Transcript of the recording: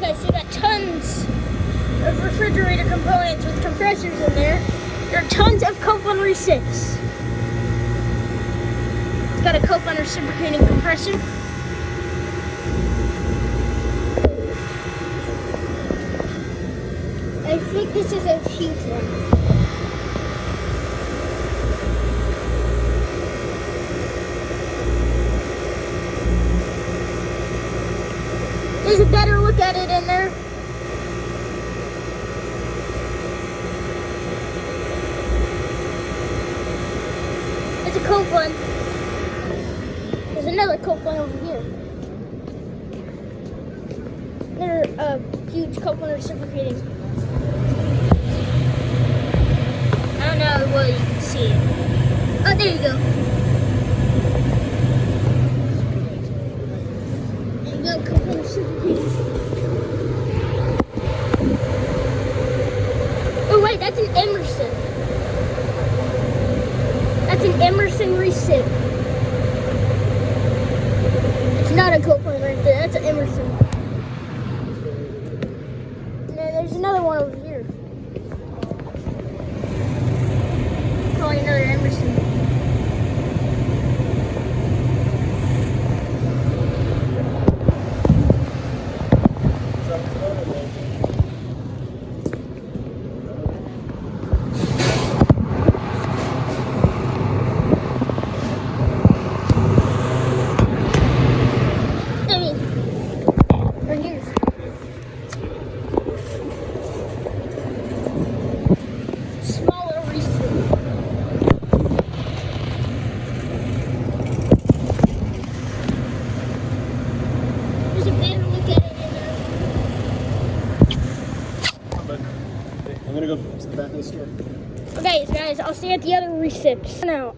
Okay, so you got tons of refrigerator components with compressors in there. There are tons of Copeland recips. It's got a Copeland reciprocating compressor. I think this is a huge one. There's a better look at it in there. There's a Copeland. There's another Copeland over here. They're huge Copeland reciprocating. I don't know what you can see. Oh, there you go. There you go, Copeland reciprocating. Oh wait, that's an Emerson. That's an Emerson recip. It's not a Copeland right there. That's an Emerson. And then there's another one over here. Probably another Emerson. Right here. Smaller recip. There's a better look at it in there. I'm gonna go to the back of the store. Okay, guys, I'll see you at the other recips. Now.